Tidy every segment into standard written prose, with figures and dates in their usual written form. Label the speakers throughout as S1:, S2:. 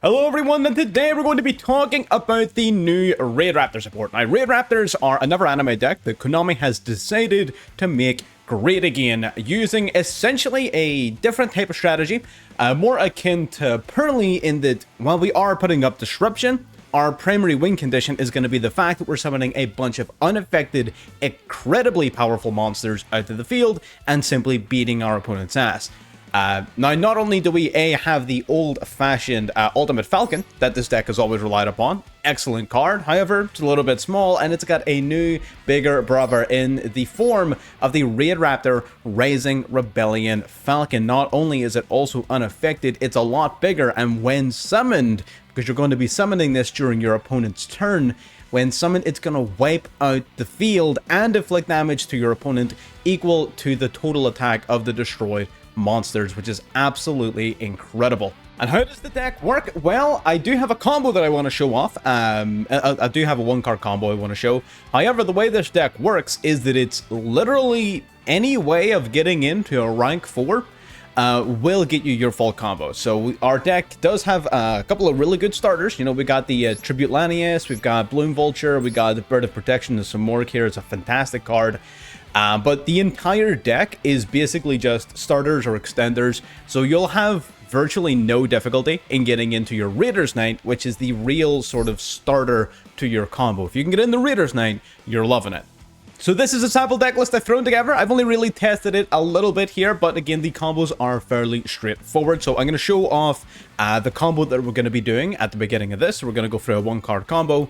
S1: Hello everyone, and today we're going to be talking about the new RAIDRAPTOR support. Now, RAIDRAPTORs are another anime deck that Konami has decided to make great again, using essentially a different type of strategy, more akin to Pearly in that while we are putting up Disruption, our primary win condition is going to be the fact that we're summoning a bunch of unaffected, incredibly powerful monsters out of the field and simply beating our opponent's ass. Now, not only do we have the old-fashioned Ultimate Falcon that this deck has always relied upon, excellent card, however, it's a little bit small, and it's got a new, bigger brother in the form of the RAIDRAPTOR Rising Rebellion Falcon. Not only is it also unaffected, it's a lot bigger, and when summoned, because you're going to be summoning this during your opponent's turn, when summoned, it's going to wipe out the field and inflict damage to your opponent equal to the total attack of the destroyed monsters, which is absolutely incredible. And how does the deck work? Well, I do have a combo that I want to show off. I do have a one-card combo I want to show. However, the way this deck works is that it's literally any way of getting into a rank 4 will get you your full combo. So our deck does have a couple of really good starters. You know, we got the Tribute Lanius, we've got Bloom Vulture, we got the Bird of Protection, and some more here. It's a fantastic card. But the entire deck is basically just starters or extenders, so you'll have virtually no difficulty in getting into your Raiders Knight, which is the real sort of starter to your combo. If you can get in the Raiders Knight, you're loving it. So this is a sample deck list I've thrown together. I've only really tested it a little bit here, but again, the combos are fairly straightforward. So I'm going to show off the combo that we're going to be doing at the beginning of this. We're going to go through a one-card combo.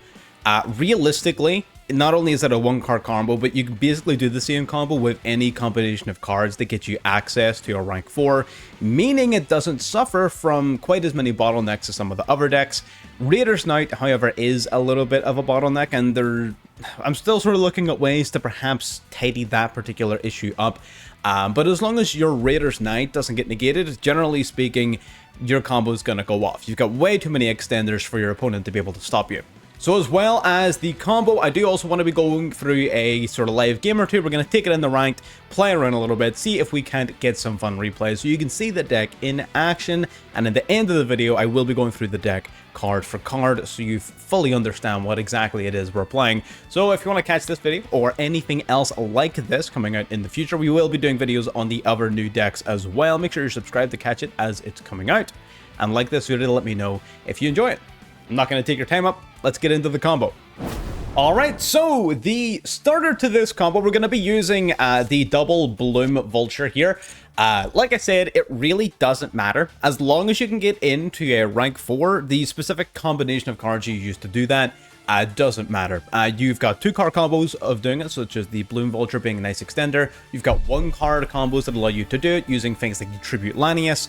S1: Realistically, not only is it a one-card combo, but you can basically do the same combo with any combination of cards that get you access to a rank 4, meaning it doesn't suffer from quite as many bottlenecks as some of the other decks. Raiders Knight, however, is a little bit of a bottleneck, and I'm still sort of looking at ways to perhaps tidy that particular issue up. But as long as your Raiders Knight doesn't get negated, generally speaking, your combo is going to go off. You've got way too many extenders for your opponent to be able to stop you. So as well as the combo, I do also want to be going through a sort of live game or two. We're going to take it in the ranked, play around a little bit, see if we can't get some fun replays so you can see the deck in action. And at the end of the video, I will be going through the deck card for card so you fully understand what exactly it is we're playing. So if you want to catch this video or anything else like this coming out in the future, we will be doing videos on the other new decks as well. Make sure you're subscribed to catch it as it's coming out. And like this video to let me know if you enjoy it. I'm not going to take your time up. Let's get into the combo. Alright, so the starter to this combo, we're going to be using the double Bloom Vulture here. Like I said, it really doesn't matter. As long as you can get into a rank 4, the specific combination of cards you use to do that doesn't matter. You've got 2-card combos of doing it, such as the Bloom Vulture being a nice extender. You've got 1-card combos that allow you to do it using things like the Tribute Lanius.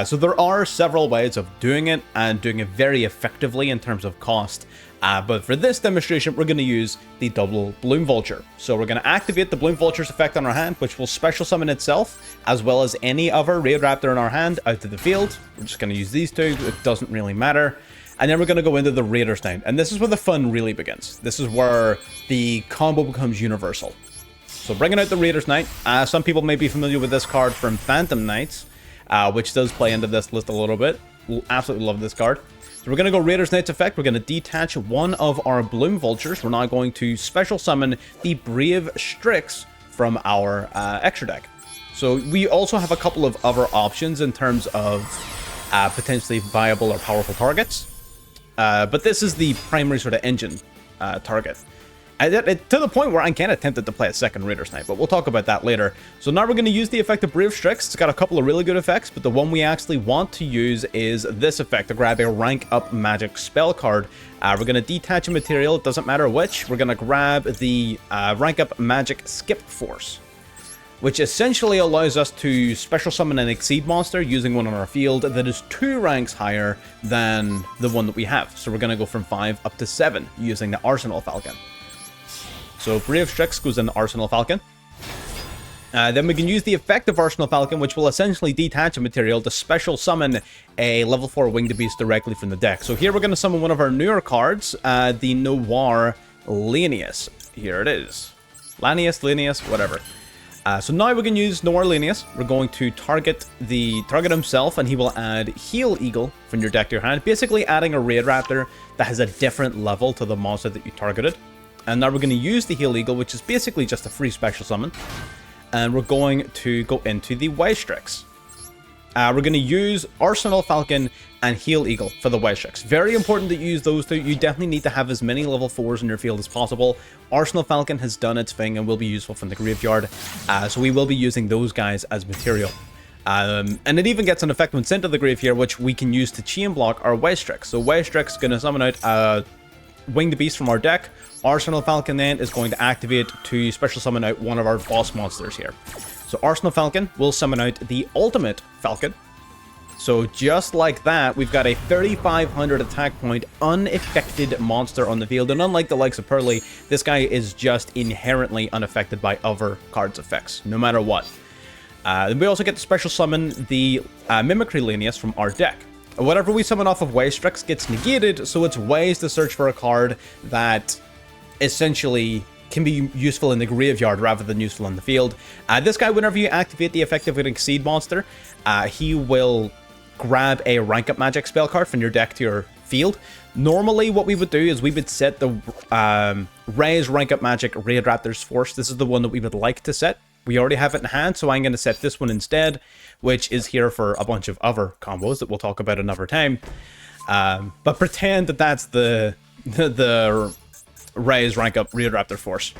S1: So there are several ways of doing it and doing it very effectively in terms of cost. But for this demonstration, we're going to use the double Bloom Vulture. So we're going to activate the Bloom Vulture's effect on our hand, which will special summon itself, as well as any other RAIDRAPTOR in our hand out to the field. We're just going to use these two. It doesn't really matter. And then we're going to go into the Raiders Knight. And this is where the fun really begins. This is where the combo becomes universal. So bringing out the Raiders Knight. Some people may be familiar with this card from Phantom Knights, which does play into this list a little bit. We'll absolutely love this card. So we're going to go Raiders Knight's effect. We're going to detach one of our Bloom Vultures. We're now going to special summon the Brave Strix from our extra deck. So we also have a couple of other options in terms of potentially viable or powerful targets. But this is the primary sort of engine target. To the point where I'm kind of tempted to play a second Raiders Knight, but we'll talk about that later. So now we're going to use the effect of Brave Strix. It's got a couple of really good effects, but the one we actually want to use is this effect to grab a rank up magic spell card. We're going to detach a material, it doesn't matter which. We're going to grab the rank up magic skip force, which essentially allows us to special summon an Exceed monster using one on our field that is 2 ranks higher than the one that we have. So we're going to go from 5 up to 7 using the Arsenal Falcon. So Brave Strix goes in Arsenal Falcon. Then we can use the effect of Arsenal Falcon, which will essentially detach a material to special summon a level 4 Winged Beast directly from the deck. So here we're going to summon one of our newer cards, the Noir Lanius. Here it is. Lanius, whatever. So now we can use Noir Lanius. We're going to target himself, and he will add Heal Eagle from your deck to your hand, basically adding a RAIDRAPTOR that has a different level to the monster that you targeted. And now we're going to use the Heal Eagle, which is basically just a free special summon, and we're going to go into the Weistrix. We're going to use Arsenal Falcon and Heal Eagle for the Weistrix. Very important to use those two. You definitely need to have as many level 4s in your field as possible. Arsenal Falcon has done its thing and will be useful from the graveyard, so we will be using those guys as material. And it even gets an effect when sent to the grave here, which we can use to chain block our Weistrix. So Weistrix is going to summon out Winged Beast from our deck. Arsenal Falcon then is going to activate to special summon out one of our boss monsters here. So Arsenal Falcon will summon out the Ultimate Falcon. So just like that, we've got a 3500 attack point unaffected monster on the field. And unlike the likes of Pearly, this guy is just inherently unaffected by other cards' effects, no matter what. We also get to special summon the Mimicry Lanius from our deck. Whatever we summon off of Weistrix gets negated, so it's ways to search for a card that essentially can be useful in the graveyard rather than useful in the field. This guy, whenever you activate the effect of an Exceed monster, he will grab a rank up magic spell card from your deck to your field. Normally what we would do is we would set the Raise rank up magic RAIDRAPTOR's Force. This is the one that we would like to set. We already have it in hand, so I'm going to set this one instead, which is here for a bunch of other combos that we'll talk about another time. But pretend that that's the Raise rank up RAIDRAPTOR Force.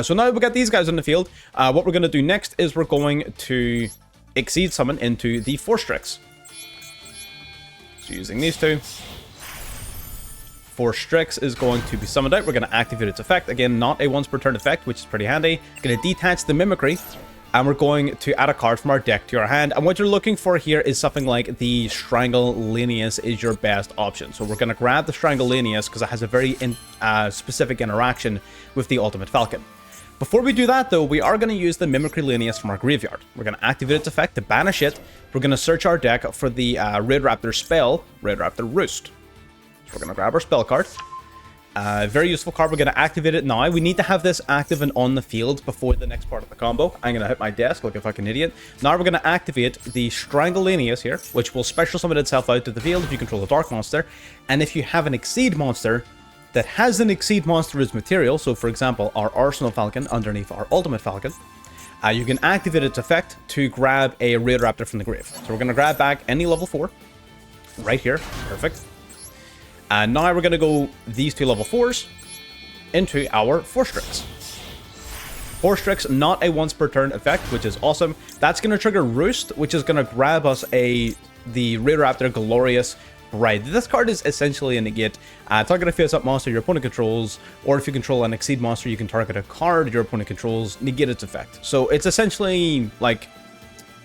S1: So now we've got these guys in the field. What we're going to do next is we're going to Exceed summon into the Forstrix. So using these two, Forstrix is going to be summoned out. We're going to activate its effect. Again, not a once per turn effect, which is pretty handy. Going to detach the Mimicry, and we're going to add a card from our deck to our hand. And what you're looking for here is something like the Strangle Lanius is your best option. So we're going to grab the Strangle Lanius because it has a very specific interaction with the Ultimate Falcon. Before we do that, though, we are going to use the Mimicry Lanius from our graveyard. We're going to activate its effect to banish it. We're going to search our deck for the RAIDRAPTOR spell, RAIDRAPTOR Roost. So we're going to grab our spell card. Very useful card. We're going to activate it now. We need to have this active and on the field before the next part of the combo. I'm going to hit my desk like a fucking idiot. Now we're going to activate the Strangle Lanius here, which will special summon itself out to the field if you control a Dark monster. And if you have an Exceed monster that has an Exceed monster as material, so for example, our Arsenal Falcon underneath our Ultimate Falcon, you can activate its effect to grab a RAIDRAPTOR from the grave. So we're going to grab back any level 4 right here. Perfect. And now we're going to go these two level 4s into our Forstrix. Forstrix, not a once per turn effect, which is awesome. That's going to trigger Roost, which is going to grab us the RAIDRAPTOR Glorious Bride. This card is essentially a negate. Target a face-up monster your opponent controls, or if you control an Exceed monster, you can target a card your opponent controls, negate its effect. So it's essentially like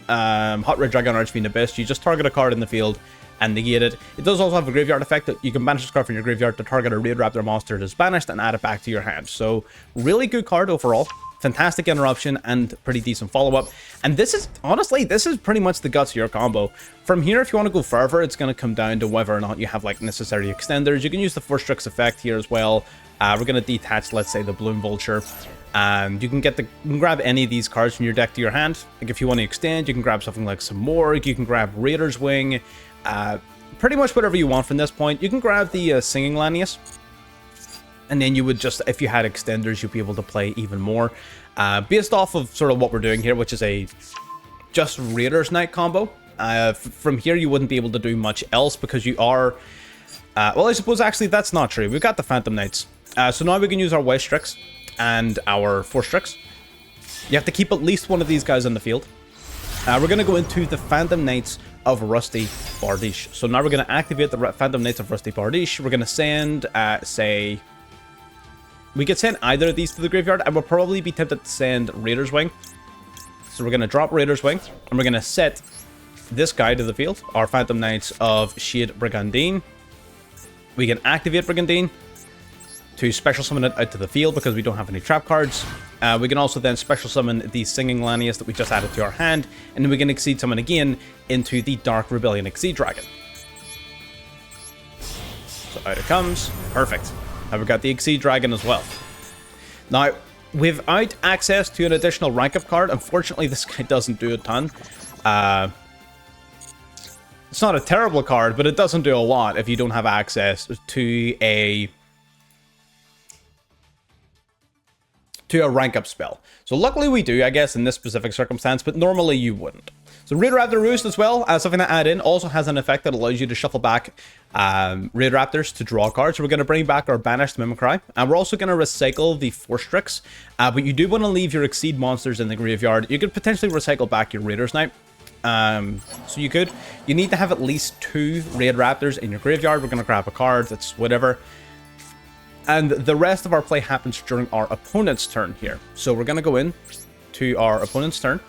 S1: Hot Red Dragon Archfiend Abyss. You just target a card in the field and negate it. It does also have a graveyard effect that you can banish this card from your graveyard to target a RAIDRAPTOR monster that is banished and add it back to your hand. So really good card overall. Fantastic interruption and pretty decent follow-up. And this is, honestly, this is pretty much the guts of your combo. From here, if you want to go further, it's going to come down to whether or not you have like necessary extenders. You can use the Forstrix effect here as well. We're going to detach, let's say, the Bloom Vulture. And you can grab any of these cards from your deck to your hand. Like if you want to extend, you can grab something like some Morg. You can grab Raider's Wing. Pretty much whatever you want from this point. You can grab the Singing Lanius. And then you would just, if you had extenders, you'd be able to play even more. Based off of sort of what we're doing here, which is a just Raiders Knight combo. From here, you wouldn't be able to do much else because you are... well, I suppose actually that's not true. We've got the Phantom Knights. So now we can use our Weistrix and our Forstrix. You have to keep at least one of these guys on the field. We're going to go into the Phantom Knights of Rusty Bardiche. So now we're going to activate the Phantom Knights of Rusty Bardiche. We're going to send, say... We could send either of these to the graveyard. I would probably be tempted to send Raider's Wing. So we're going to drop Raider's Wing. And we're going to set this guy to the field. Our Phantom Knights of Shade Brigandine. We can activate Brigandine to special summon it out to the field because we don't have any trap cards. We can also then special summon the Singing Lanius that we just added to our hand. And then we can Exceed summon again into the Dark Rebellion Exceed Dragon. So out it comes. Perfect. Now we've got the Exceed Dragon as well. Now, without access to an additional rank up card, unfortunately, this guy doesn't do a ton. It's not a terrible card, but it doesn't do a lot if you don't have access to a rank up spell. So luckily we do, I guess, in this specific circumstance, but normally you wouldn't. So RAIDRAPTOR Roost as well, something to add in, also has an effect that allows you to shuffle back RAIDRAPTORs to draw cards. So we're going to bring back our Banished Mimicry, and we're also going to recycle the Force Strix, but you do want to leave your Exceed monsters in the graveyard. You could potentially recycle back your Raider's Knight. So you could. You need to have at least 2 RAIDRAPTORs in your graveyard. We're going to grab a card, that's whatever. And the rest of our play happens during our opponent's turn here. So we're going to go in to our opponent's turn.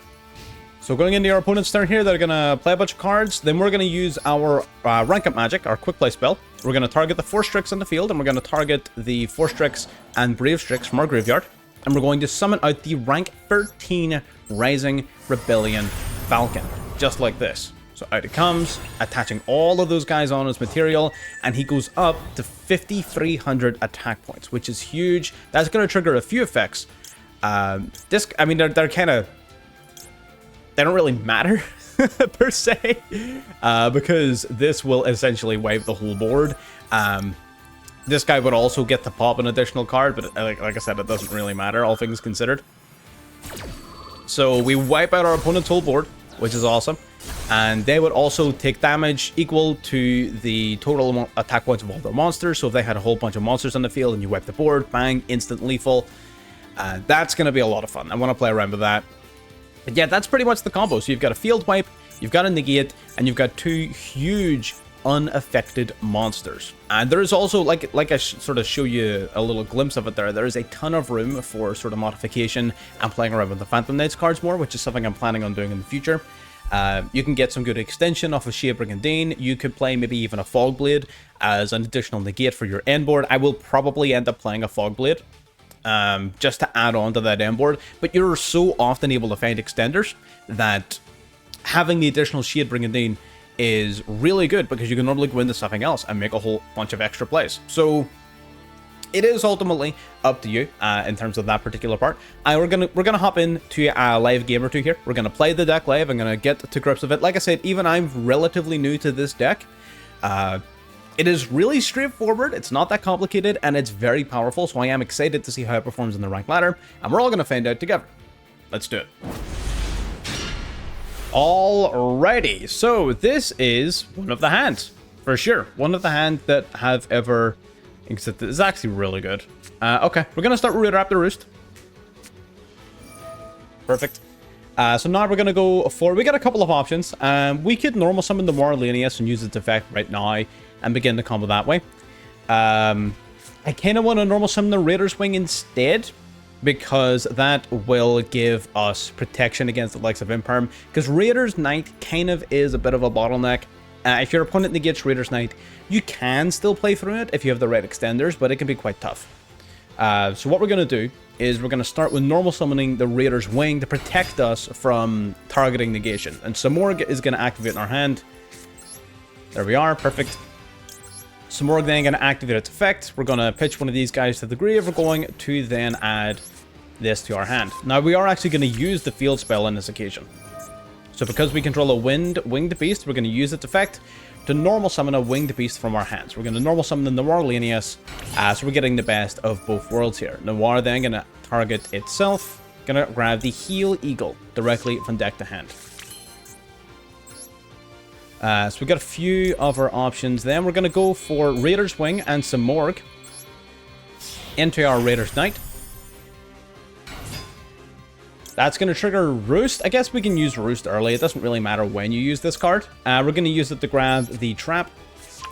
S1: So going into our opponent's turn here, they're going to play a bunch of cards. Then we're going to use our rank up magic, our quick play spell. We're going to target the Force Strix on the field, and we're going to target the Force Strix and Brave Strix from our graveyard. And we're going to summon out the rank 13 Rising Rebellion Falcon, just like this. So out it comes, attaching all of those guys on his material, and he goes up to 5,300 attack points, which is huge. That's going to trigger a few effects. I mean, they're kind of... They don't really matter, per se, because this will essentially wipe the whole board. This guy would also get to pop an additional card, but like I said, it doesn't really matter, all things considered. So we wipe out our opponent's whole board, which is awesome. And they would also take damage equal to the total attack points of all their monsters. So if they had a whole bunch of monsters on the field and you wipe the board, bang, instant lethal. That's going to be a lot of fun. I want to play around with that. But yeah, that's pretty much the combo. So you've got a field wipe, you've got a negate, and you've got 2 huge unaffected monsters. And there is also, like I sort of show you a little glimpse of it there is a ton of room for sort of modification and playing around with the Phantom Knights cards more, which is something I'm planning on doing in the future. You can get some good extension off of Shea Brigandine. You could play maybe even a Fogblade as an additional negate for your end board. I will probably end up playing a Fogblade just to add on to that end board. But you're so often able to find extenders that having the additional Shea Brigandine is really good, because you can normally go into something else and make a whole bunch of extra plays. So it is ultimately up to you in terms of that particular part. We're gonna hop into a live game or two here. We're gonna play the deck live. I'm gonna get to grips with it. Like I said, even I'm relatively new to this deck. It is really straightforward. It's not that complicated, and it's very powerful. So I am excited to see how it performs in the rank ladder, and we're all gonna find out together. Let's do it. Alrighty, so this is one of the hands, for sure. One of the hands that have ever existed. It's actually really good. Okay, we're going to start with RAIDRAPTOR Roost. Perfect. So now we're going to go for... We got a couple of options. We could normal summon the Moralanius and use its effect right now and begin the combo that way. I kind of want to normal summon the Raider's Wing instead, because that will give us protection against the likes of Imperm, because Raider's Knight kind of is a bit of a bottleneck. If your opponent negates Raider's Knight, you can still play through it if you have the right extenders, but it can be quite tough. So what we're going to do is we're going to start with normal summoning the Raider's Wing to protect us from targeting negation. And Samorg is going to activate in our hand. There we are, perfect. Samorg then going to activate its effect. We're going to pitch one of these guys to the grave. We're going to then add this to our hand. Now we are actually going to use the field spell on this occasion. So because we control a winged beast, we're going to use its effect to normal summon a winged beast from our hands. We're going to normal summon the Moralanius, so we're getting the best of both worlds here. Noir then going to target itself, going to grab the Heal Eagle directly from deck to hand. So we got a few other options. Then we're going to go for Raider's Wing and Samorg into our Raider's Knight. That's going to trigger Roost. I guess we can use Roost early. It doesn't really matter when you use this card. We're going to use it to grab the Trap.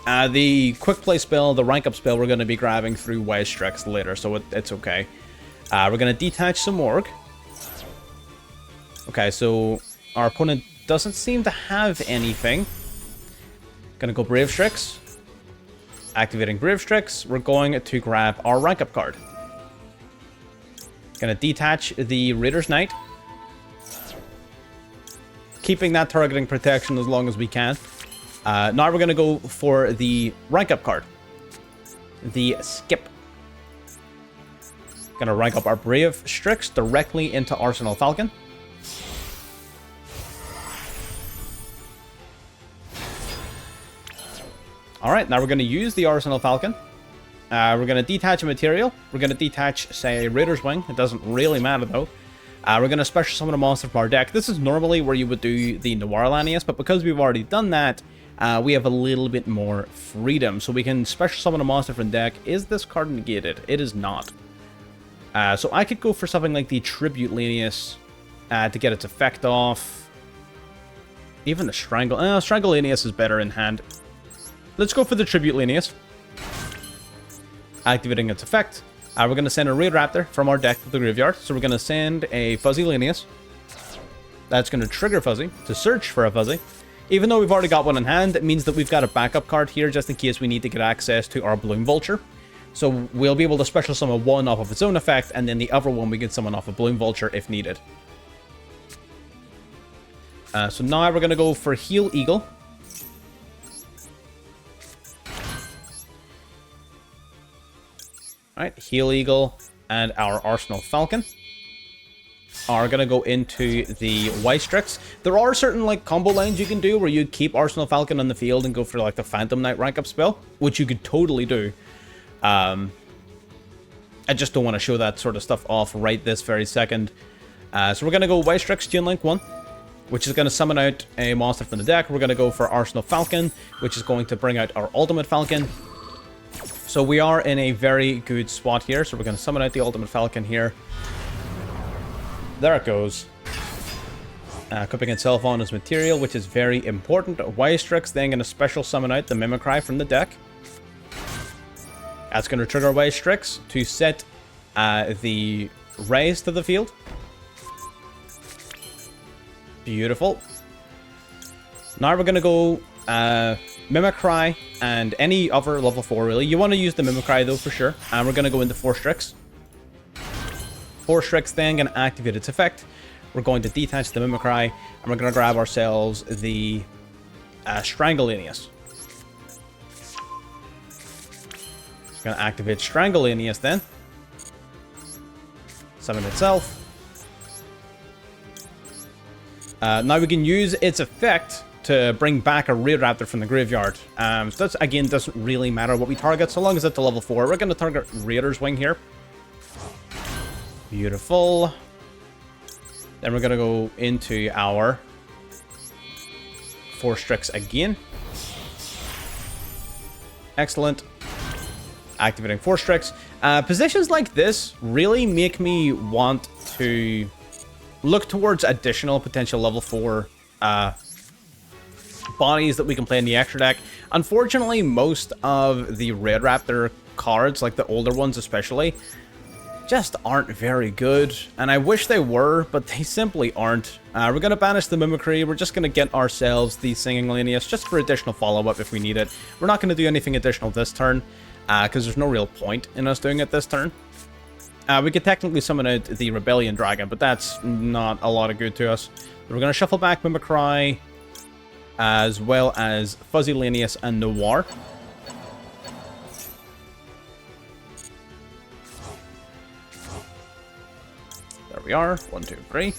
S1: The Quick Play spell, the Rank Up spell, we're going to be grabbing through Wise Strix later, so it's okay. We're going to detach Samorg. Okay, so our opponent doesn't seem to have anything. Gonna go Brave Strix. Activating Brave Strix. We're going to grab our Rank Up card. Gonna detach the Raider's Knight. Keeping that targeting protection as long as we can. Now we're gonna go for the Rank Up card. The Skip. Gonna rank up our Brave Strix directly into Arsenal Falcon. Alright, now we're going to use the Arsenal Falcon. We're going to detach a material. We're going to detach, say, Raider's Wing. It doesn't really matter, though. We're going to special summon a monster from our deck. This is normally where you would do the Noir Lanius, but because we've already done that, we have a little bit more freedom. So we can special summon a monster from deck. Is this card negated? It is not. So I could go for something like the Tribute Lanius to get its effect off. Even the Strangle. Strangle Lanius is better in hand. Let's go for the Tribute Lanius. Activating its effect. We're going to send a RAIDRAPTOR from our deck to the graveyard. So we're going to send a Fuzzy Lanius. That's going to trigger Fuzzy to search for a Fuzzy. Even though we've already got one in hand, it means that we've got a backup card here just in case we need to get access to our Bloom Vulture. So we'll be able to special summon one off of its own effect, and then the other one we can summon off a Bloom Vulture if needed. So now we're going to go for Heal Eagle. Alright, Heal Eagle and our Arsenal Falcon are going to go into the White Strix. There are certain like combo lines you can do where you keep Arsenal Falcon on the field and go for like the Phantom Knight rank up spell, which you could totally do. I just don't want to show that sort of stuff off right this very second. So we're going to go White Strix Chain Link 1, which is going to summon out a monster from the deck. We're going to go for Arsenal Falcon, which is going to bring out our Ultimate Falcon. So we are in a very good spot here. So we're going to summon out the Ultimate Falcon here. There it goes. Equipping itself on as material, which is very important. Wystrix then going to special summon out the Mimicry from the deck. That's going to trigger Wystrix to set the Raise to the field. Beautiful. Now we're going to go Mimicry and any other level 4 really. You want to use the Mimicry though for sure. And we're going to go into Forstrix. Forstrix then going to activate its effect. We're going to detach the Mimicry and we're going to grab ourselves the Strangleanius. It's going to activate Strangleanius then. Summon itself. Now we can use its effect to bring back a RAIDRAPTOR from the graveyard. So that, again, doesn't really matter what we target, so long as it's a level 4. We're going to target Raider's Wing here. Beautiful. Then we're going to go into our Forstrix again. Excellent. Activating Forstrix. Positions like this really make me want to look towards additional potential level 4 bodies that we can play in the extra deck. Unfortunately, most of the RAIDRAPTOR cards, like the older ones especially, just aren't very good. And I wish they were, but they simply aren't. We're going to banish the Mimicry. We're just going to get ourselves the Singing Lanius just for additional follow-up if we need it. We're not going to do anything additional this turn, because there's no real point in us doing it this turn. We could technically summon out the Rebellion Dragon, but that's not a lot of good to us. We're going to shuffle back Mimicry, as well as Fuzzy Lanius and Noir. There we are. 1, 2, 3.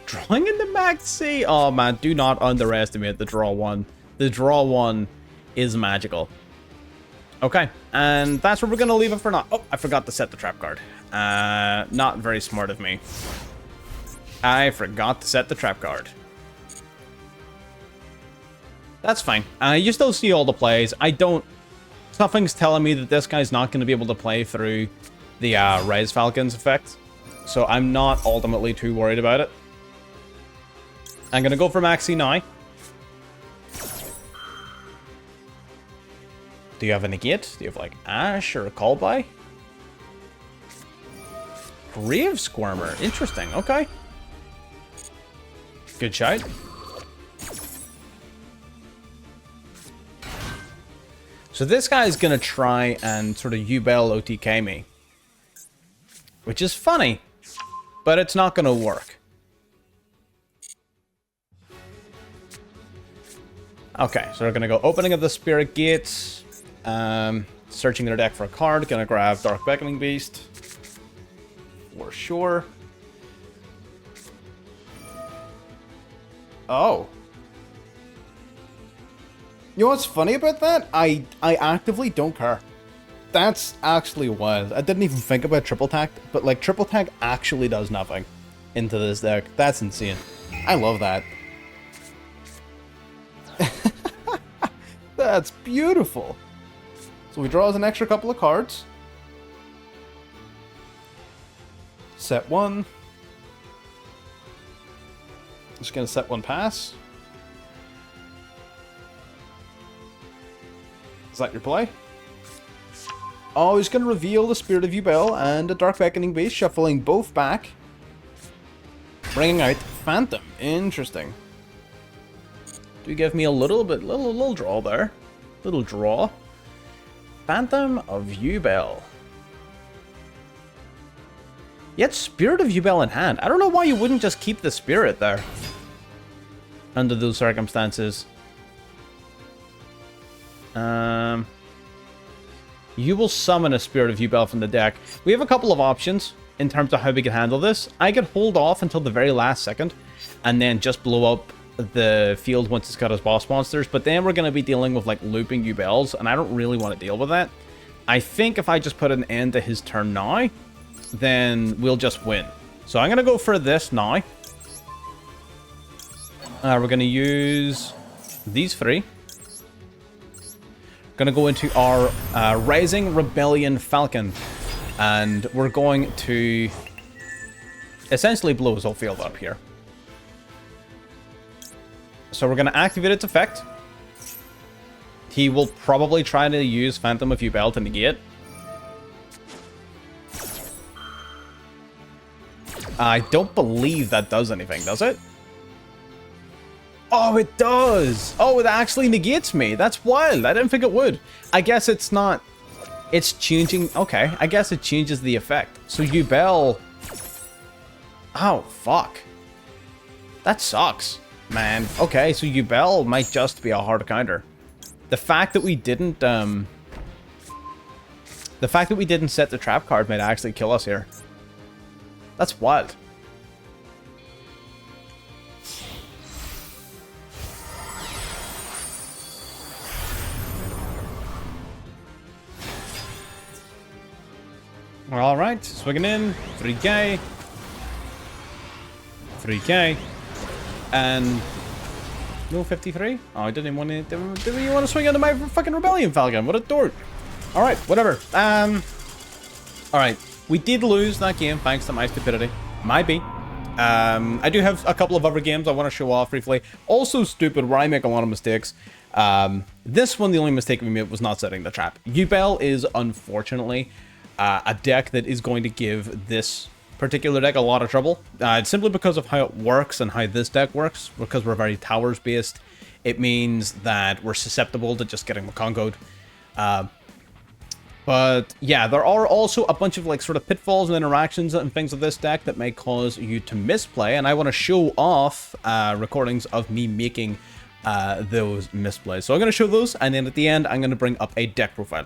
S1: Drawing in the Maxi. Oh man, do not underestimate the draw one. The draw one is magical. Okay, and that's where we're going to leave it for now. Oh, I forgot to set the trap card. Not very smart of me. I forgot to set the trap card. That's fine. You still see all the plays. I don't... Something's telling me that this guy's not going to be able to play through the Rise Falcons effect. So I'm not ultimately too worried about it. I'm going to go for Maxi now. Do you have a negate? Do you have like Ash or a call by? Grave Squirmer. Interesting. Okay. Good shout. So this guy is going to try and sort of U-Bell OTK me. Which is funny. But it's not going to work. Okay, so we're going to go opening of the Spirit Gates. Searching their deck for a card. Going to grab Dark Beckoning Beast. for sure. Oh. You know what's funny about that? I actively don't care. That's actually wild. I didn't even think about triple tag, but like triple tag actually does nothing into this deck. That's insane. I love that. That's beautiful. So we draw us an extra couple of cards. Set one. Just gonna set one pass. Is that your play? Oh, he's gonna reveal the Spirit of Yubel and a Dark Beckoning Beast, shuffling both back. Bringing out Phantom. Interesting. Do give me a little draw there. Little draw. Phantom of Yubel. Yet Spirit of Yubel in hand. I don't know why you wouldn't just keep the Spirit there. Under those circumstances. You will summon a Spirit of Yubel from the deck. We have a couple of options in terms of how we can handle this. I could hold off until the very last second and then just blow up the field once it's got his boss monsters, but then we're going to be dealing with like looping Yubels, and I don't really want to deal with that. I think if I just put an end to his turn now, then we'll just win. So I'm going to go for this now. We're going to use these three. Going to go into our Rising Rebellion Falcon, and we're going to essentially blow his whole field up here. So we're going to activate its effect. He will probably try to use Phantom of Yubel to negate. I don't believe that does anything, does it? Oh, it does! Oh, it actually negates me. That's wild. I didn't think it would. I guess it's not... It's changing... Okay, I guess it changes the effect. So Yubel... Oh, fuck. That sucks, man. Okay, so Yubel might just be a hard counter. The fact that we didn't... The fact that we didn't set the trap card might actually kill us here. That's wild. Alright, swinging in, 3k, 3k, and no 53? Oh, I didn't even want to, didn't even want to swing into my fucking Rebellion Falcon, what a dork. Alright, whatever. Alright, we did lose that game thanks to my stupidity. Might be. I do have a couple of other games I want to show off briefly. Also stupid, where I make a lot of mistakes. This one, the only mistake we made was not setting the trap. Yubel is, unfortunately, a deck that is going to give this particular deck a lot of trouble. Simply because of how it works and how this deck works. Because we're very towers based, it means that we're susceptible to just getting Congoed. But yeah, there are also a bunch of like sort of pitfalls and interactions and things of this deck that may cause you to misplay. And I want to show off recordings of me making those misplays. So I'm going to show those, and then at the end, I'm going to bring up a deck profile.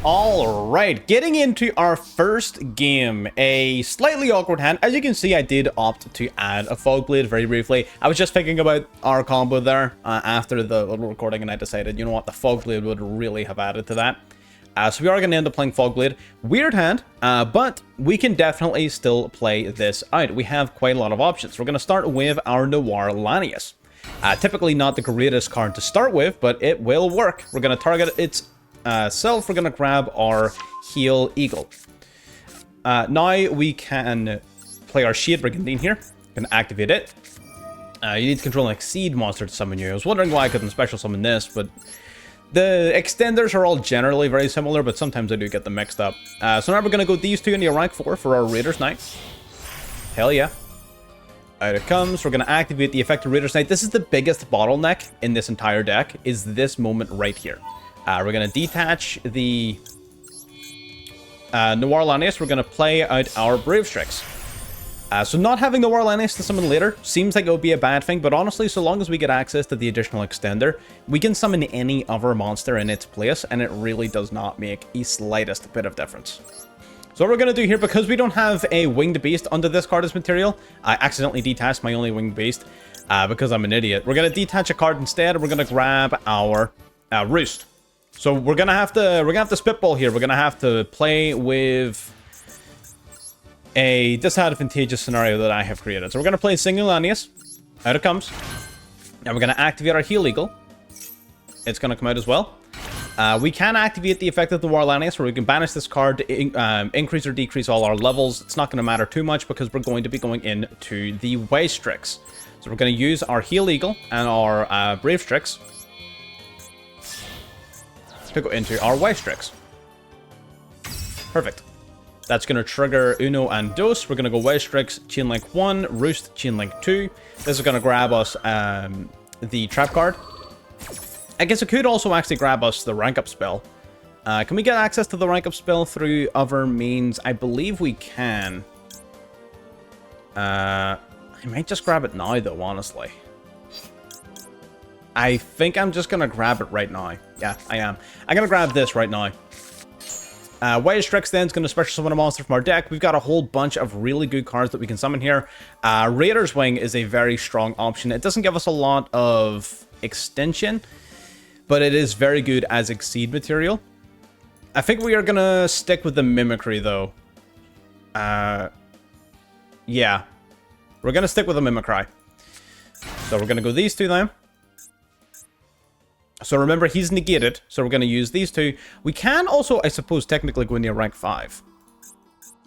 S1: All right, getting into our first game, a slightly awkward hand. As you can see, I did opt to add a Fogblade very briefly. I was just thinking about our combo there after the little recording, and I decided, you know what, the Fogblade would really have added to that. So we are going to end up playing Fogblade. Weird hand, but we can definitely still play this out. We have quite a lot of options. We're going to start with our Noir Lanius. Typically not the greatest card to start with, but it will work. We're going to target its self. We're going to grab our Heal Eagle. Now we can play our Shade Brigandine here. Can activate it. You need to control an Exceed monster to summon you. I was wondering why I couldn't special summon this, but the extenders are all generally very similar, but sometimes I do get them mixed up. So now we're going to go these two into rank 4 for our Raiders Knight. Hell yeah. Out it comes. We're going to activate the effect of Raiders Knight. This is the biggest bottleneck in this entire deck, is this moment right here. We're going to detach the Noir Lanius. We're going to play out our Brave Strix. So not having Noir Lanius to summon later seems like it would be a bad thing, but honestly, so long as we get access to the additional extender, we can summon any other monster in its place, and it really does not make the slightest bit of difference. So what we're going to do here, because we don't have a winged beast under this card as material, I accidentally detached my only winged beast because I'm an idiot. We're going to detach a card instead, and we're going to grab our roost. So we're going to have to spitball here. We're going to have to play with a disadvantageous scenario that I have created. So we're going to play Simultaneous. Out it comes. And we're going to activate our Heal Eagle. It's going to come out as well. We can activate the effect of the Warlanius, where we can banish this card to increase or decrease all our levels. It's not going to matter too much because we're going to be going into the Way Strix. So we're going to use our Heal Eagle and our Brave Strix to go into our Way Strix. Perfect. That's going to trigger Uno and Dos. We're going to go Way Strix, Chain Link 1, Roost, Chain Link 2. This is going to grab us the Trap card. I guess it could also actually grab us the rank up spell. Can we get access to the rank up spell through other means? I believe we can. I might just grab it now, though, honestly. I think I'm just going to grab it right now. Yeah, I am. I'm going to grab this right now. Way Strix then is going to special summon a monster from our deck. We've got a whole bunch of really good cards that we can summon here. Raider's Wing is a very strong option. It doesn't give us a lot of extension, but it is very good as Exceed material. I think we are going to stick with the Mimicry, though. Yeah. We're going to stick with the Mimicry. So we're going to go these two now. So remember, he's negated, so we're going to use these two. We can also, I suppose, technically go into a rank 5.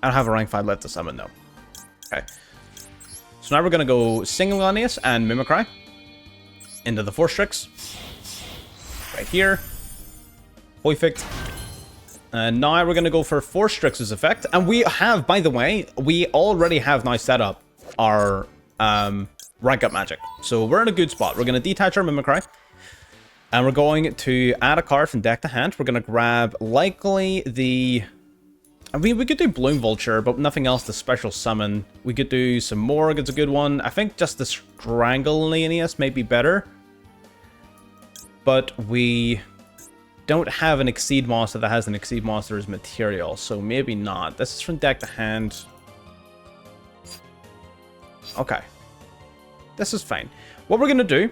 S1: I don't have a rank 5 left to summon, though. Okay. So now we're going to go Simultaneous and Mimicry into the Force Strix. Right here. Perfect. And now we're going to go for Force Strix's effect. And we have, by the way, we already have now set up our rank up magic. So we're in a good spot. We're going to detach our Mimicry. And we're going to add a card from deck to hand. We're going to grab likely the... I mean, we could do Bloom Vulture, but nothing else to special summon. We could do some Morg, it's a good one. I think just the Strangleanius may be better. But we don't have an Exceed monster that has an Exceed monster as material, so maybe not. This is from deck to hand. Okay. This is fine. What we're going to do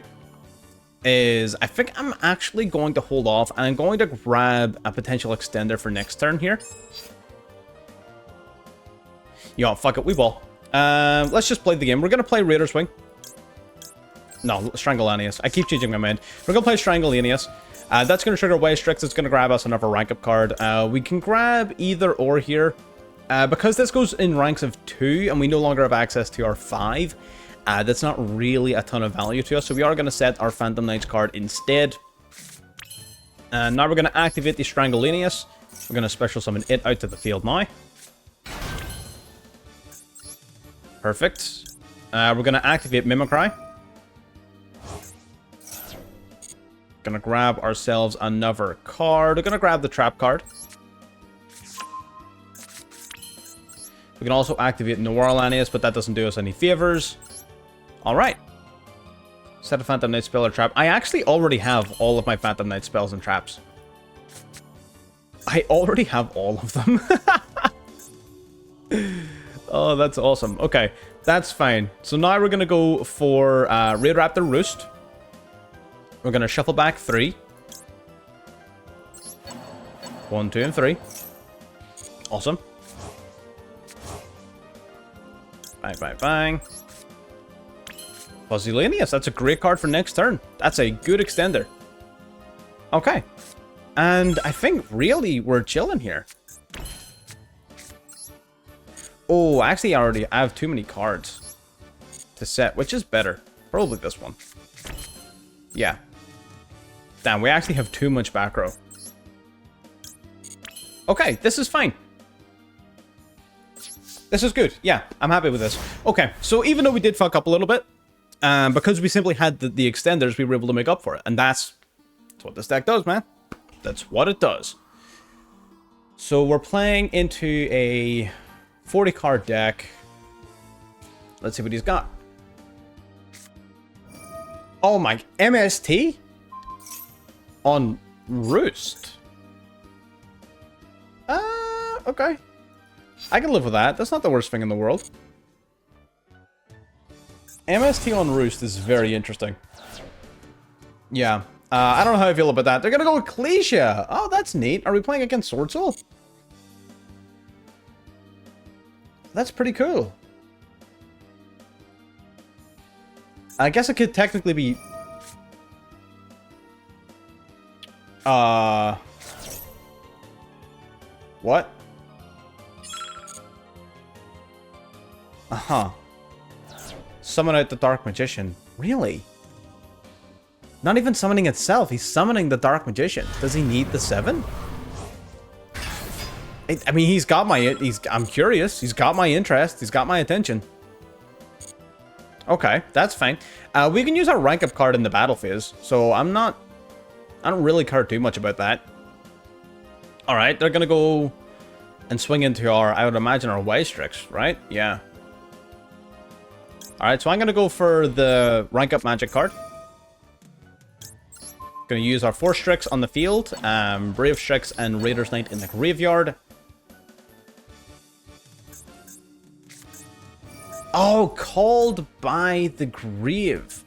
S1: is, I think I'm actually going to hold off, and I'm going to grab a potential extender for next turn here. Yo, fuck it, we will. Let's just play the game. We're going to play Raider's Wing. No, Strangleanius. I keep changing my mind. We're going to play Strangleanius. That's going to trigger Way Strix. It's going to grab us another rank up card. We can grab either or here. Because this goes in ranks of 2, and we no longer have access to our 5. That's not really a ton of value to us, so we are going to set our Phantom Knights card instead. And now we're going to activate the Strangleanius. We're going to special summon it out to the field now. Perfect. We're going to activate Mimicry. Going to grab ourselves another card. We're going to grab the Trap card. We can also activate Warlanius, but that doesn't do us any favors. Alright. Set a Phantom Knight spell or trap. I actually already have all of my Phantom Knight spells and traps. I already have all of them. Oh, that's awesome. Okay, that's fine. So now we're going to go for RAIDRAPTOR Roost. We're going to shuffle back 3. 1, 2, and 3. Awesome. Bang, bang, bang. Simultaneous, that's a great card for next turn. That's a good extender. Okay. And I think really we're chilling here. Oh, actually I have too many cards to set. Which is better? Probably this one. Yeah. Damn, we actually have too much back row. Okay, this is fine. This is good. Yeah, I'm happy with this. Okay, so even though we did fuck up a little bit, because we simply had the extenders, we were able to make up for it. And that's what this deck does, man. That's what it does. So we're playing into a 40 card deck. Let's see what he's got. Oh my, MST? On Roost. Okay. I can live with that. That's not the worst thing in the world. MST on Roost is very interesting. Yeah. I don't know how I feel about that. They're gonna go with Clecia. Oh, that's neat. Are we playing against Sword Soul? That's pretty cool. I guess it could technically be... What? Uh-huh. Summon out the Dark Magician. Really? Not even summoning itself. He's summoning the Dark Magician. Does he need the 7? I mean, he's got my... I'm curious. He's got my interest. He's got my attention. Okay, that's fine. We can use our rank up card in the battle phase. So I don't really care too much about that. Alright, they're gonna go and swing into our... I would imagine our Strix, right? Yeah. Alright, so I'm gonna go for the rank up magic card. Gonna use our 4 Strix on the field, Brave Strix and Raider's Knight in the graveyard. Oh, Called by the Grave.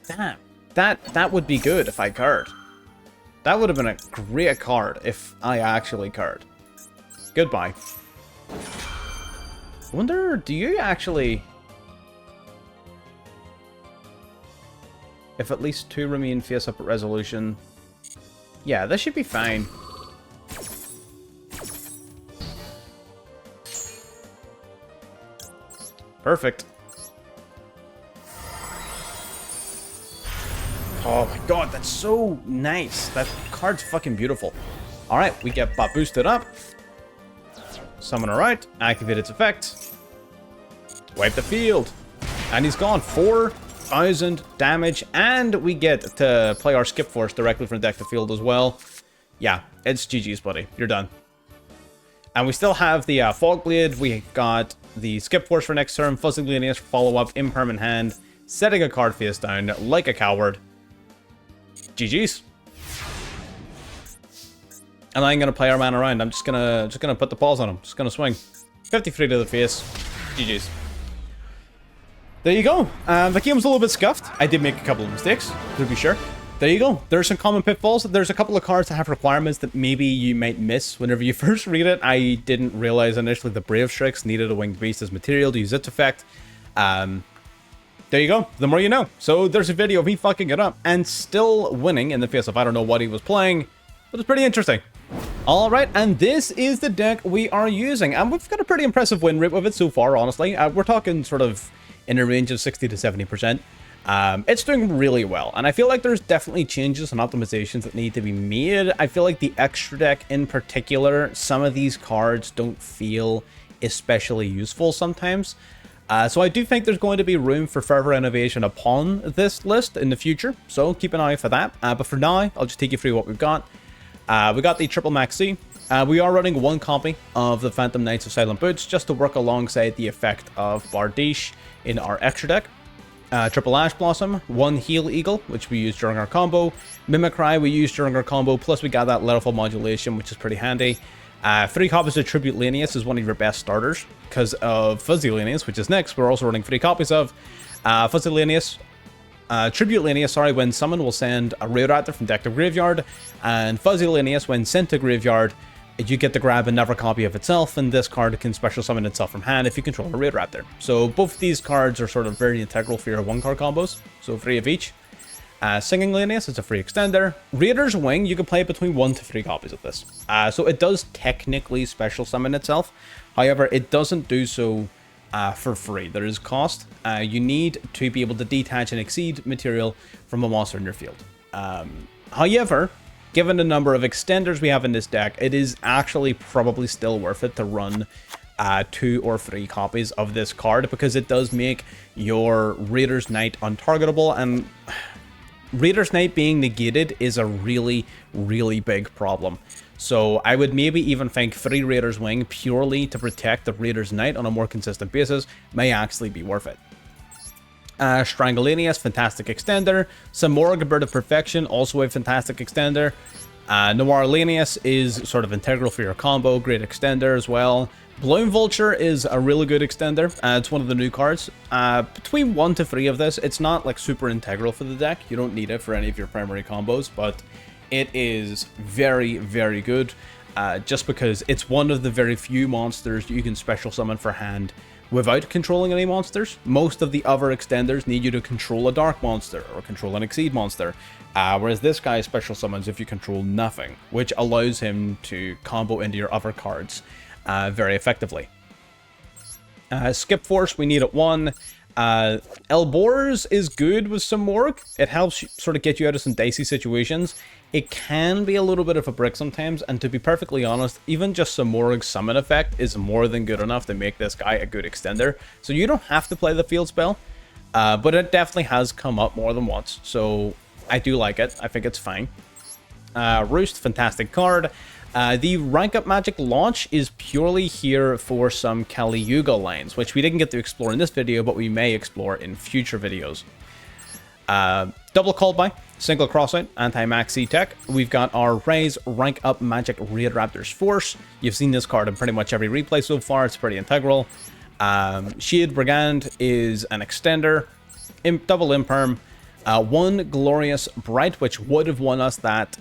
S1: Damn, that would be good if I card. That would have been a great card if I actually card. Goodbye. I wonder, do you actually... If at least 2 remain face up at resolution. Yeah, this should be fine. Perfect. Oh my god, that's so nice. That card's fucking beautiful. Alright, we get bot boosted up. Summon her out. Activate its effect. Wipe the field. And he's gone. 4,000 damage, and we get to play our Skip Force directly from deck to field as well. Yeah, it's GG's, buddy. You're done. And we still have the Fog Blade. We got the Skip Force for next turn, Fuzzy Lanius for follow-up, Impermanent Hand, setting a card face down like a coward. GG's. And I'm gonna play our man around. I'm just gonna put the paws on him. Just gonna swing. 53 to the face. GG's. There you go. The game was a little bit scuffed. I did make a couple of mistakes, to be sure. There you go. There's some common pitfalls. There's a couple of cards that have requirements that maybe you might miss whenever you first read it. I didn't realize initially the Brave Strix needed a Winged Beast as material to use its effect. There you go. The more you know. So there's a video of me fucking it up and still winning in the face of I don't know what he was playing, but it's pretty interesting. Alright, and this is the deck we are using, and we've got a pretty impressive win rate with it so far, honestly. We're talking sort of in a range of 60 to 70%. It's doing really well, and I feel like there's definitely changes and optimizations that need to be made. I feel like the extra deck in particular, some of these cards don't feel especially useful sometimes. So I do think there's going to be room for further innovation upon this list in the future, so keep an eye for that. But for now, I'll just take you through what we've got. We got the Triple Maxi. We are running 1 copy of the Phantom Knights of Silent Boots just to work alongside the effect of Bardiche in our extra deck. Triple Ash Blossom, 1 Heal Eagle, which we used during our combo. Mimicry we used during our combo, plus we got that Letterful Modulation, which is pretty handy. 3 copies of Tribute Lanius is one of your best starters because of Fuzzy Lanius, which is next. We're also running 3 copies of Fuzzy Lanius. Tribute Lanius, sorry, when summoned will send a RAIDRAPTOR from deck to graveyard, and Fuzzy Lanius, when sent to graveyard, you get to grab another copy of itself, and this card can special summon itself from hand if you control a RAIDRAPTOR. So both of these cards are sort of very integral for your 1-card combos, so 3 of each. Singing Lanius is a free extender. Raider's Wing, you can play between 1 to 3 copies of this. So it does technically special summon itself, however, it doesn't do so for free. There is cost. You need to be able to detach and exceed material from a monster in your field. However, given the number of extenders we have in this deck, it is actually probably still worth it to run 2 or 3 copies of this card, because it does make your Raider's Knight untargetable, and Raider's Knight being negated is a really, really big problem. So I would maybe even think 3 Raider's Wing purely to protect the Raider's Knight on a more consistent basis may actually be worth it. Strangulanius, fantastic extender. Samora, Bird of Perfection, also a fantastic extender. Noir Lanius is sort of integral for your combo, great extender as well. Bloom Vulture is a really good extender. It's one of the new cards. Between 1 to 3 of this, it's not like super integral for the deck. You don't need it for any of your primary combos, but it is very, very good. Just because it's one of the very few monsters you can special summon for hand without controlling any monsters. Most of the other extenders need you to control a dark monster or control an exceed monster, whereas this guy special summons if you control nothing, which allows him to combo into your other cards very effectively. Skip Force, we need it 1. Elborz is good with some Morg. It helps sort of get you out of some dicey situations. It can be a little bit of a brick sometimes, and to be perfectly honest, even just some Morg summon effect is more than good enough to make this guy a good extender. So you don't have to play the field spell, but it definitely has come up more than once. So I do like it. I think it's fine. Roost, fantastic card. The rank up magic launch is purely here for some Kali Yuga lines, which we didn't get to explore in this video, but we may explore in future videos. Double called by, single crossout, anti-maxi tech. We've got our Raise rank up magic RAIDRAPTOR's Force. You've seen this card in pretty much every replay so far. It's pretty integral. Shield Brigand is an extender. Double imperm. 1 Glorious Bright, which would have won us that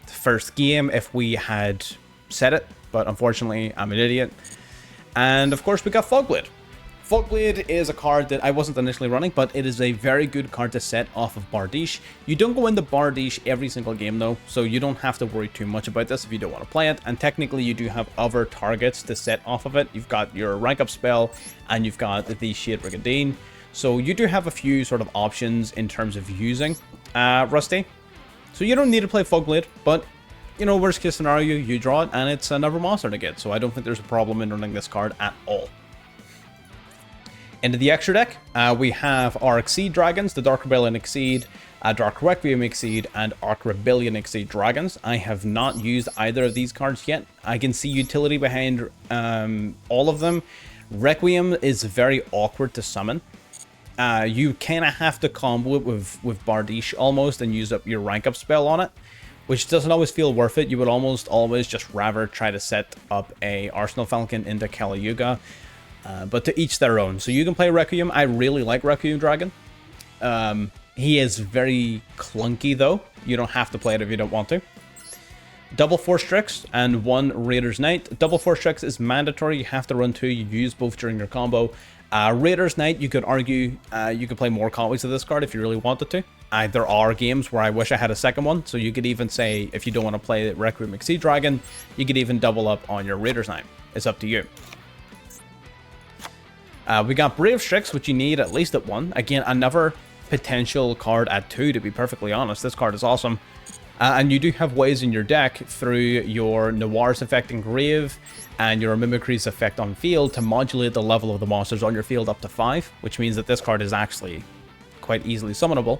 S1: first game if we had said it, but unfortunately I'm an idiot. And of course we got Fogblade. Fogblade is a card that I wasn't initially running, but it is a very good card to set off of Bardiche. You don't go into Bardiche every single game though, so you don't have to worry too much about this if you don't want to play it. And technically you do have other targets to set off of it. You've got your rank up spell and you've got the Shade Brigandine. So you do have a few sort of options in terms of using Rusty. So you don't need to play Fogblade, but you know, worst case scenario, you draw it and it's another monster to get. So I don't think there's a problem in running this card at all. Into the extra deck, we have our Exceed Dragons, the Dark Rebellion Exceed, Dark Requiem Exceed, and Arc Rebellion Exceed Dragons. I have not used either of these cards yet. I can see utility behind all of them. Requiem is very awkward to summon. You kind of have to combo it with Bardiche almost and use up your rank up spell on it, which doesn't always feel worth it. You would almost always just rather try to set up a Arsenal Falcon into Kali Yuga. But to each their own. So you can play Requiem. I really like Requiem Dragon. He is very clunky though. You don't have to play it if you don't want to. Double Force Strix and 1 Raider's Knight. Double Force Strix is mandatory. You have to run 2. You use both during your combo. Raider's Knight, you could argue you could play more copies of this card if you really wanted to. There are games where I wish I had a second one. So you could even say, if you don't want to play Requiem Exceed Dragon, you could even double up on your Raider's Knight. It's up to you. We got Brave Strix, which you need at least at 1. Again, another potential card at 2, to be perfectly honest. This card is awesome. And you do have ways in your deck through your Noir's effect in Grave and your Mimicry's effect on field to modulate the level of the monsters on your field up to 5, which means that this card is actually quite easily summonable.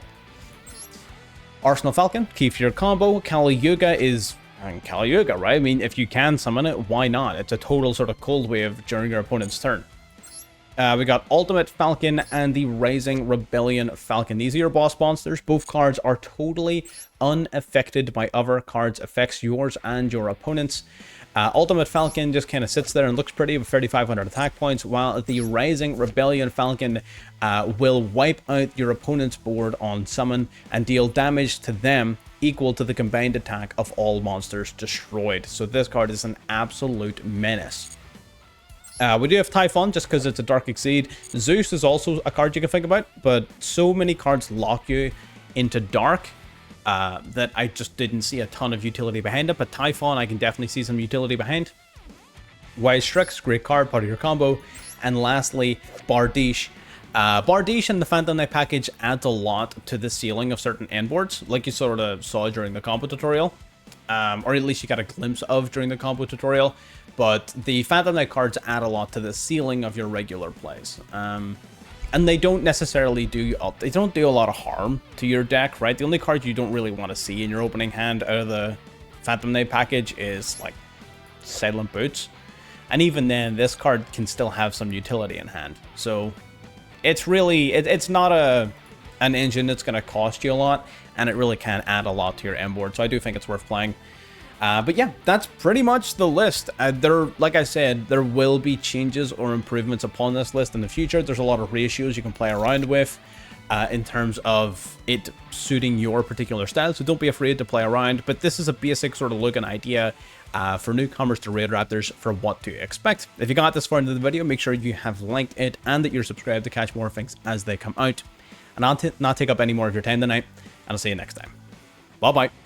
S1: Arsenal Falcon, key for your combo. Kali Yuga is Kali Yuga, right? I mean, if you can summon it, why not? It's a total sort of cold wave during your opponent's turn. We got Ultimate Falcon and the Rising Rebellion Falcon. These are your boss monsters. Both cards are totally unaffected by other cards' effects, yours and your opponent's. Ultimate Falcon just kind of sits there and looks pretty with 3,500 attack points, while the Rising Rebellion Falcon will wipe out your opponent's board on summon and deal damage to them equal to the combined attack of all monsters destroyed. So this card is an absolute menace. We do have Typhon just because it's a Dark Exceed. Zeus is also a card you can think about, but so many cards lock you into Dark that I just didn't see a ton of utility behind it. But Typhon, I can definitely see some utility behind. Wise Strix, great card, part of your combo. And lastly, Bardiche. Bardiche and the Phantom Knight package adds a lot to the ceiling of certain endboards, like you sort of saw during the combo tutorial. Or at least you got a glimpse of during the combo tutorial. But the Phantom Knight cards add a lot to the ceiling of your regular plays. And they don't necessarily do a lot of harm to your deck, right? The only card you don't really want to see in your opening hand out of the Phantom Knight package is like Silent Boots. And even then, this card can still have some utility in hand. So it's really, it's not a an engine that's going to cost you a lot, and it really can add a lot to your M-board, so I do think it's worth playing. But yeah, that's pretty much the list. Like I said, there will be changes or improvements upon this list in the future. There's a lot of ratios you can play around with in terms of it suiting your particular style, so don't be afraid to play around. But this is a basic sort of look and idea for newcomers to RAIDRAPTORs for what to expect. If you got this far into the video, make sure you have liked it and that you're subscribed to catch more things as they come out. And I'll not take up any more of your time tonight, and I'll see you next time. Bye-bye.